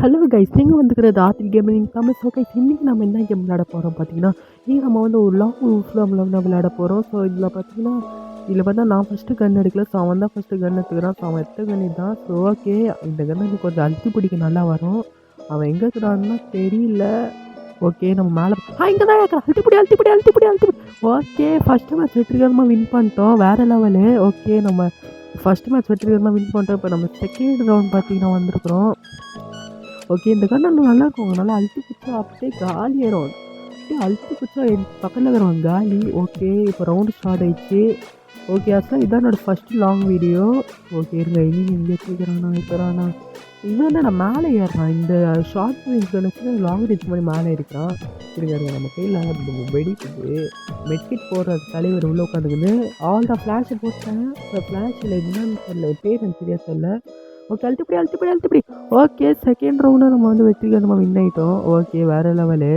Hello guys, நீங்கள் வந்துக்கிறது Aarthi gaming Tamil. So guys, இன்றைக்கி நம்ம என்ன கேம் விளையாட போகிறோம் பார்த்தீங்கன்னா, நம்ம வந்து ஒரு லாங் ரூஃபில் வந்து விளையாட போகிறோம். ஸோ இதில் பார்த்தீங்கன்னா, இதில் பார்த்தா நான் ஃபஸ்ட்டு கன் எடுக்கல. ஸோ அவன் தான் ஃபஸ்ட்டு கன் எடுத்துக்கிறான். ஸோ அவன் எடுத்த கன் தான். ஸோ ஓகே, இந்த கன் எனக்கு கொஞ்சம் அழுத்தி பிடிக்க நல்லா வரும். அவன் எங்கே இருக்கிறான்னு தெரியல. ஓகே, நம்ம மேலே இங்கே தான் இருக்கிறான். அழுத்திப்பிடி. ஓகே, ஃபஸ்ட்டு மேட்ச் வெற்றிகரமாக வின் பண்ணிட்டோம். வேறு லெவலு. ஓகே, நம்ம ஃபஸ்ட்டு மேட்ச் வெற்றிகரமாக வின் பண்ணிட்டோம். இப்போ நம்ம செகண்ட் ரவுண்ட் பார்த்தீங்கன்னா வந்திருக்கிறோம். ஓகே, இந்த கன் நல்லா இருக்கும். நல்லா அழுத்தி பிடிச்சா அப்படியே காலி ஆயிடும். அப்படியே அழுத்தி பிடிச்சா என் பக்கத்தில் இருக்கிறவன் காலி. ஓகே, இப்போ ரவுண்டு ஸ்டார்ட் ஆயிடுச்சு. ஓகே, ஆக்சுவலாக இதான் என்னோடய ஃபஸ்ட்டு லாங் வீடியோ. ஓகே, இருங்க, இனி எங்கே இருக்கிறானா இவன் என்ன நான் மேலே ஏறுறான். இந்த ஷார்ட் ரேஞ்ச் கணக்கு லாங் ரேஞ்ச் மாதிரி மேலே இருக்கிறான். இருங்க, நம்ம கையில் வெடிக்குது. மெட்கிட் போடுற தலைவர் உள்ளே உட்காந்துக்குன்னு ஆல் தான் ஃப்ளாஷை போட்டேன். இப்போ ஃப்ளாஷில் என்னன்னு தெரியல, பேர் எனக்கு தெரியாது தெரியல. ஓகே, அழுத்திப்படி. ஓகே, செகண்ட் ரவுண்டு நம்ம வந்து வெற்றிகரமாக வின் ஆகிட்டோம். ஓகே, வேறு லெவலு.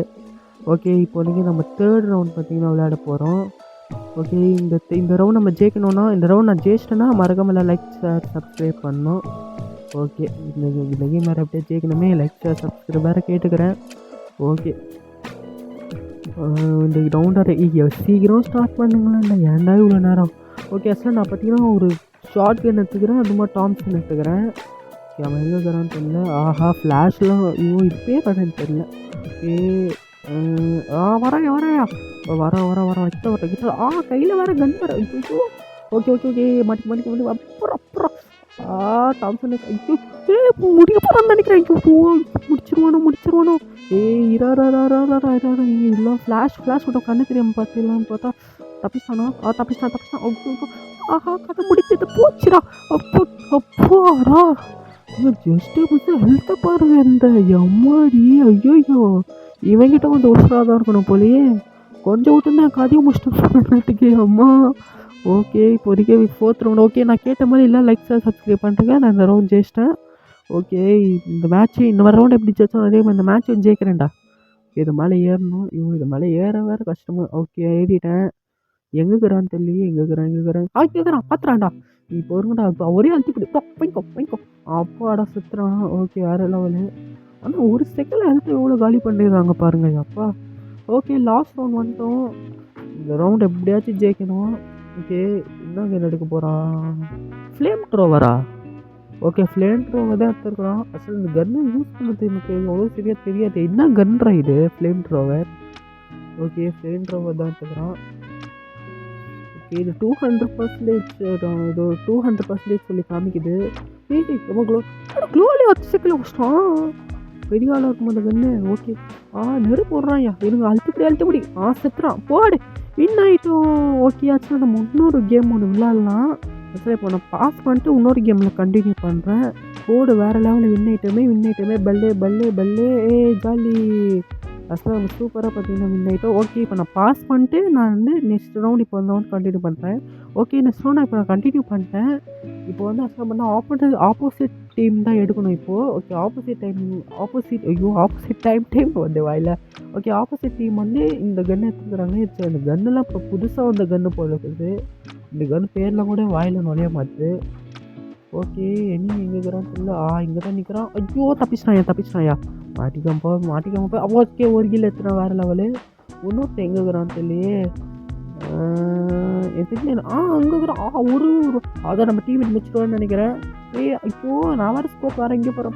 ஓகே, இப்போதைக்கு நம்ம தேர்ட் ரவுண்ட் பார்த்திங்கன்னா விளையாட போகிறோம். ஓகே, இந்த ரவுண்ட் நம்ம ஜெயிக்கணும்னா, இந்த ரவுண்ட் நான் ஜெயிச்சிட்டேன்னா மறக்காமல் லைக் ஷேர் சப்ஸ்கிரைப் பண்ணணும். ஓகே, இந்த கேம் வேறு அப்படியே ஜெயிக்கணுமே, லைக் ஷேர் சப்ஸ்கிரைப் வேறு கேட்டுக்கிறேன். ஓகே, இந்த ரவுண்டரை சீக்கிரம் ஸ்டார்ட் பண்ணுங்களேன். இல்லை ஏன்டா இவ்வளோ நேரம். ஓகே, சார் நான் பார்த்தீங்கன்னா ஒரு ஷார்ட் கன் எடுத்துக்கிறேன். அது மாதிரி டாம்சன் எடுத்துக்கிறேன். அவன் எங்கே இருக்கிறான்னு தெரியல. ஆஹா, ஃப்ளாஷ்லாம் ஐயோ இது பேர் வரேன்னு தெரியல. ஓகே, வரையா வர கிட்ட கையில் வேறு கன் வர. ஐயோ, ஓகே மாட்டிக்க அப்புறம் டாம்சன் ஐயோ முடிய போகிறான்னு நினைக்கிறேன். ஐயோ முடிச்சிருவானோ. இரா இதெல்லாம் ஃப்ளாஷ் விட்டோம். கண்ணு தெரியாமல் பார்த்துலான்னு பார்த்தா தப்பிச்சான். ஆஹா, கதை முடிச்சது போச்சுடா. அப்பாடா, ஜஸ்ட்டு கொஞ்சம் ஹெல்த்தை பாருங்க. இந்த எம்மாடி ஐயோ, இவங்கிட்ட கொஞ்சம் உஷாராக தான் இருக்கணும் போலயே. கொஞ்சம் விட்டுருந்தா கதையை முடிச்சுட்டு அம்மா. ஓகே, இப்போதைக்கு ஃபோர்த் ரவுண்ட். ஓகே, நான் கேட்ட மாதிரி இல்லை, லைக் ஷேர் சப்ஸ்கிரைப் பண்ணுறேங்க. நான் இந்த ரவுண்ட் ஜெயிச்சிட்டேன். ஓகே, இந்த மேட்ச்சு இந்த மாதிரி ரவுண்ட் எப்படி ஜெயிச்சோம் அதே மாதிரி இந்த மேட்ச் வந்து ஜெயிக்கிறேன்டா. இது மேலே ஏறணும். இது மேலே ஏற வேறு கஷ்டமாக. ஓகே, ஏறிட்டேன். எங்கேக்கிறான்னு தெரியலையே. எங்கேக்கிறான் பார்த்துறான்டா. இப்போ வருங்கடா. இப்போ ஒரே அழுத்திப்பிடி பைக்கோ அப்பாடா சுற்றுறான். ஓகே, வேறு லெவலு. ஆனால் ஒரு செகண்ட் ஹெல்த் எவ்வளோ காலி பண்ணிடுறாங்க பாருங்க அப்பா. ஓகே, லாஸ்ட் ரவுண்ட் வந்துட்டோம். இந்த ரவுண்ட் எப்படியாச்சும் ஜெயிக்கணும். ஓகே, என்ன கன் எடுக்க போகிறான்? ஃப்ளேம் த்ரோவரா? ஓகே, ஃப்ளேம் த்ரோவர் தான் எடுத்துருக்குறான். அசல் இந்த கன்னு யூஸ் பண்ணுறது எனக்கு எவ்வளோ சரியாக தெரியாது. என்ன கன்றா இது flame thrower? Okay, flame thrower தான் எடுத்துக்கிறான். ஓகே, இது 200% இது 200% சொல்லி காமிக்குது. ரொம்ப க்ளோலி வச்சு செக்கில் வச்சிட்டான். பெரிய ஆளாக இருக்கும் அந்த கண்ணு. ஓகே, நெருப்பு போடுறான்யா. இருங்க, அழுத்திப்படி செத்துறான். போடு, வின் ஆகிட்டோம். ஓகே, ஆச்சுன்னா நம்ம இன்னொரு கேம் ஒன்று விளையாடலாம். சரி, இப்போ நான் பாஸ் பண்ணிட்டு இன்னொரு கேமில் கண்டினியூ பண்ணுறேன். போடு, வேறு லெவலில் வின் ஆகிட்டோமே. பல்லே ஜாலி. அசல் நம்ம சூப்பராக பார்த்தீங்கன்னா வின் ஆகிட்டோம். ஓகே, இப்போ நான் பாஸ் பண்ணிட்டு நான் வந்து நெக்ஸ்ட் ரவுண்ட் இப்போ வந்து கண்டினியூ பண்ணுறேன். ஓகே, நெக்ஸ்ட் ரவுண்ட் இப்போ நான் கண்டினியூ பண்ணிட்டேன். இப்போ வந்து அசல் பண்ணால் ஆப்போசிட் டீம் தான் எடுக்கணும் இப்போது. ஓகே, ஆப்போசிட் டைம் வந்து வாயில். ஓகே, ஆப்போசிட் டீம் வந்து இந்த கன்று எடுத்துக்கிறாங்க. இந்த கன்னுலாம் இப்போ புதுசாக வந்த கன்று போல இருக்குது. இந்த கன்று பேர்லாம் கூட வாயில் நுழைய மாட்டுது. ஓகே, என்ன எங்கே இருக்கிறான்னு தெரியல. இங்கே தான் நிற்கிறான். ஐயோ, தப்பிச்சிட்டாயா. மாட்டிக்காம போய் ஓகே, ஒரு கீழே எடுத்துறான். வேறு லெவலு. இன்னொருத்த எங்கே இருக்கிறான்னு தெரியலையே. தெரியல. அங்கே இருக்கிறான். ஒரு அதான் நம்ம டீம் முடிச்சிடுவான்னு நினைக்கிறேன். ஐயோ, நான் வேறு ஸ்கோப் வேறு எங்கே போகிறேன்.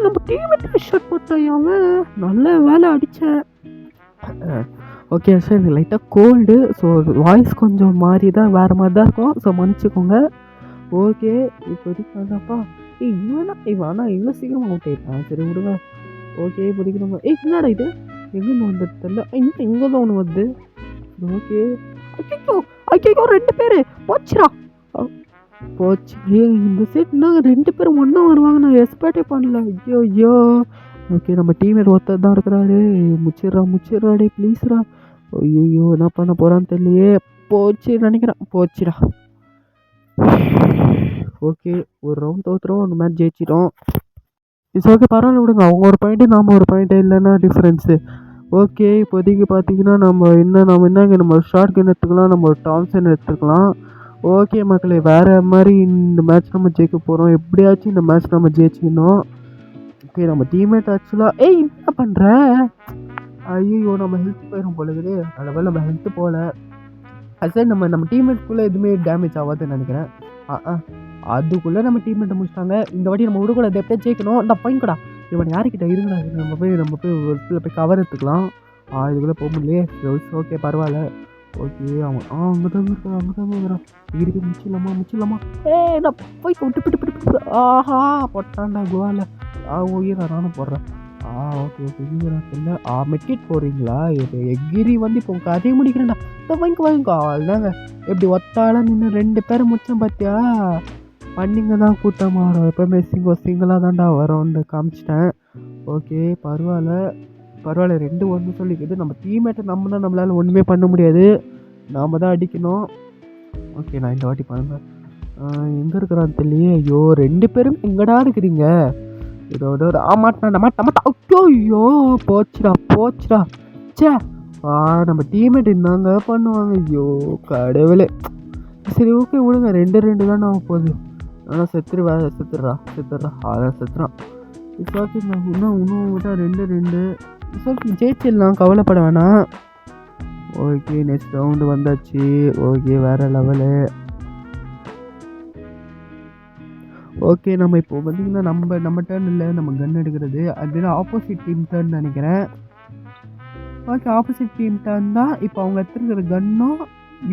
நம்ம டீம் ஷாட் போட்டான். நல்ல வேலை அடித்தேன். ஓகே சார், இது லைட்டாக கோல்டு. ஸோ வாய்ஸ் கொஞ்சம் மாறி தான் வேறு மாதிரி தான் இருக்கும். ஸோ மன்னிச்சிக்கோங்க. ஓகே, இப்போதைக்கு வந்தாப்பா இவன் இவ்வளோ சீக்கிரமாக அவுட் ஆகிட்டான். சரி விடுங்க. ஓகே, இப்போதைக்கு நம்ம என்னடா இது எங்கேருந்து வந்துட்டு தெரியல. இங்கே தான் ஒன்று வருது. ஓகே, ஐயோ 2 பேர் போச்சுடா. போச்சு. இந்த சைட் இன்னும் 2 பேரும் ஒன்றா வருவாங்க. நான் எக்ஸ்பெக்டே பண்ணல. ஐயோ. ஓகே, நம்ம டீமேட் ஒருத்தர் தான் இருக்கிறாரு. முச்சிடுறாடே ப்ளீஸ்ரா. ஐயோ, என்ன பண்ண போகிறான்னு தெரியலையே. போச்சு நினைக்கிறேன். போச்சுடா. ஓகே, ஒரு ரவுண்ட் தோற்றுறோம், ஒரு மேட்ச் ஜெயிச்சிட்டோம். இட்ஸ் ஓகே, பரவாயில்ல விடுங்க. அவங்க ஒரு பாயிண்ட்டு நாம் ஒரு பாயிண்ட்டு இல்லைன்னா டிஃப்ரென்ஸு. ஓகே, இப்போதைக்கு பார்த்தீங்கன்னா நம்ம என்ன ஷார்ட் கன் எடுத்துக்கலாம், நம்ம ஒரு டாம்சன் எடுத்துக்கலாம். ஓகே மக்களே, வேறு மாதிரி இந்த மேட்ச் நம்ம ஜெயிக்க போகிறோம். எப்படியாச்சும் இந்த மேட்ச் நம்ம ஜெயிச்சிக்கணும். ஓகே, நம்ம டீம்மேட் ஆக்சுவலாக என்ன பண்ணுற? ஐயோ, நம்ம ஹெல்த் போயிடும் போலகுது. அதனால் நம்ம ஹெல்த்து போகல. அது நம்ம டீம்மேட்குள்ளே எதுவுமே டேமேஜ் ஆகாதுன்னு நினைக்கிறேன். அதுக்குள்ளே நம்ம டீம்மேட்டை முடிச்சிட்டாங்க. இந்த வாட்டி நம்ம விடக்கூடாது, எப்படியா ஜெயிக்கணும். இந்த பாயிண்ட் கூட இவன் யாருக்கிட்ட இருக்குடா? நம்ம போய் ஒரு இடத்துல போய் கவர் எடுத்துக்கலாம். இதுக்குள்ளே போக முடியலையே. ஓகே, பரவாயில்ல. ஓகே, அவன் அங்கே தான் இருக்கிறான். இருக்கு, முடிச்சிடலாமா? நான் போய் விட்டு ஆஹா போட்டான்டா குவால. உயிரா நானும் போடுறேன். ஓகே இல்லை. மெட்கிட் போடுறீங்களா? எகிரி வந்து இப்போ கதையை முடிக்கிறேன்டா. வாங்கிக்கோ அவ்வளோதாங்க. எப்படி ஒத்தால நின்று 2 பேரை முடிச்சேன் பார்த்தியா? பண்ணிங்க தான் கூட்டமாக வரும். எப்போவுமே சிங்கிளாக தான்டா வரும்னு காமிச்சிட்டேன். ஓகே, பரவாயில்ல. 2-1 சொல்லிக்குது. நம்ம டீம்மேட்டை நம்மளால் ஒன்றுமே பண்ண முடியாது. நாம் தான் அடிக்கணும். ஓகே, நான் இந்த வாட்டி பண்ணுறேன். எங்கே இருக்கிறான்னு தெரியலையே. ஐயோ, 2 பேரும் எங்கடா இருக்கிறீங்க? இதோட ஐயோ, போச்சுடா. சே, நம்ம டீம்மேட் இருந்தாங்க பண்ணுவாங்க. ஐயோ கடவுளே. சரி, ஓகே விடுங்க. 2-2 தானே ஆக போகுது. ஆனால் செத்துடுறா. அதான் செத்துறான். ஓகே, இன்னும் விட்டா 2-2. ஜெயிச்சிடலாம், கவலைப்பட வேணாம். ஓகே, நெக்ஸ்ட் ரவுண்டு வந்தாச்சு. ஓகே, வேறு லெவலு. ஓகே, நம்ம இப்போ பார்த்திங்கன்னா நம்ம டர்ன் இல்லை, நம்ம கன் எடுக்கிறது. அது ஆப்போசிட் டீம் டர்ன் நினைக்கிறேன். ஓகே, ஆப்போசிட் டீம் டர்ன் தான். இப்போ அவங்க எடுத்துருக்கிற கன்னும்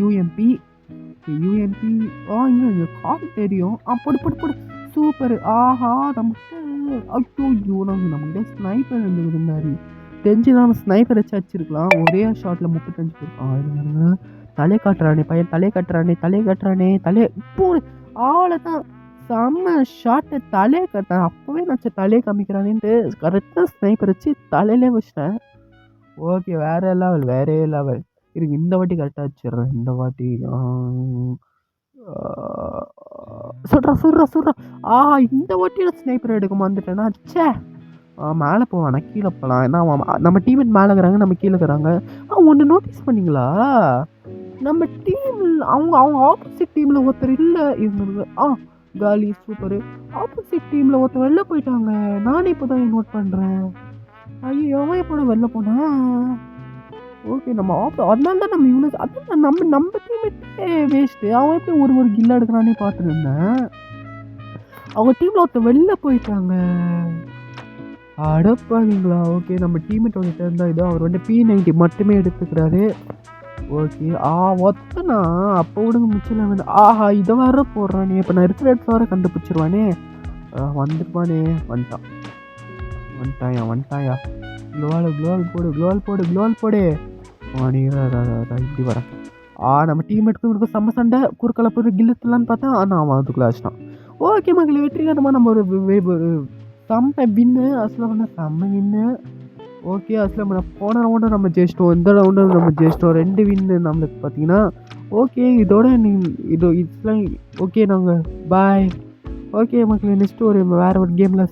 யூஎம்பி. இங்கே கால் தெரியும். போடு சூப்பர். ஆஹா, நம்மகிட்ட ஸ்னைப்பர் இருந்தது மாதிரி தெரிஞ்சு நம்ம ஸ்னைப்பர் வச்சு வச்சிருக்கலாம். ஒரே ஷாட்டில் 35 பேர். தலையை காட்டுறானே. போடு. அவ்வளோதான், செம்ம ஷாட்டை. தலையை காட்டுறேன். அப்போவே நான் தலையை காமிக்கிறானேன்ட்டு கரெக்டாக ஸ்னைப்பர் வச்சு தலையிலே வச்சிட்டேன். ஓகே, வேறே லெவல். இருக்கு, இந்த வாட்டி கரெக்டாக வச்சிடுறேன். இந்த வாட்டி சுடுறா. இந்த வாட்டி நான் ஸ்னைப்பர் எடுக்க வந்துட்டேன்னா சே. மேலே போவானா கீழே போகலாம். ஏன்னா நம்ம டீம்மேட் மேலே இருக்கிறாங்க, நம்ம கீழே இருக்கிறாங்க. ஒன்று நோட்டீஸ் பண்ணிங்களா? நம்ம டீமில் அவங்க ஆப்போசிட் டீமில் ஒருத்தர் இல்லை இவங்க. காலி சூப்பரு. ஆப்போசிட் டீமில் ஒருத்தர் வெளில போயிட்டாங்க. நானே இப்போ தான் நோட் பண்ணுறேன். ஐயோ, அவன் எப்போ வெளில போனா? ஓகே, அதனால தான் நம்ம இவ்வளோ. அதான் நம்ம டீம்மேட்டே வேஸ்ட்டு. அவன் எப்படி ஒரு கில்ல எடுக்கிறானே பார்த்துட்டு இருந்தேன். அவங்க டீமில் ஒருத்தர் வெளில போயிட்டாங்க. அடப்பாங்களா? ஓகே, நம்ம டீம்மேட்டோட டர்ன் தான் இது. அவர் வந்து P90 மட்டுமே எடுத்துக்கிறாரு. ஓகே, ஒத்தனா அப்போ விடுங்க. மிச்சம் வந்து இதை வேற போடுறானே. இப்போ நான் இருக்கிற இடத்துல வேற கண்டுபிடிச்சிருவானே. வந்துருப்பானே. வந்துட்டாயா. க்ளோவால் போடு. இப்படி வரேன். நம்ம டீம்மேட்டுக்கும் இருக்கும் செம்ம சண்டை. குறுக்கலை போய் கில்லத்துலான்னு பார்த்தா அவன் அதுக்குள்ளே ஆச்சிட்டான். ஓகே மக்களே, வெற்றிகரமாக நம்ம ஒரு செம்ம வின்னு. செம்ம வின்னு. ஓகே, போன ரவுண்டும் நம்ம ஜெயிச்சிட்டோம். இந்த ரவுண்டும் நம்ம ஜெயிச்சிட்டோம். 2 வின்னு நம்மளுக்கு பார்த்தீங்கன்னா. ஓகே, இதோட இதெல்லாம் ஓகே. நாங்கள் பாய். ஓகே மக்களே, நெக்ஸ்ட்டு வேறு ஒரு கேமில்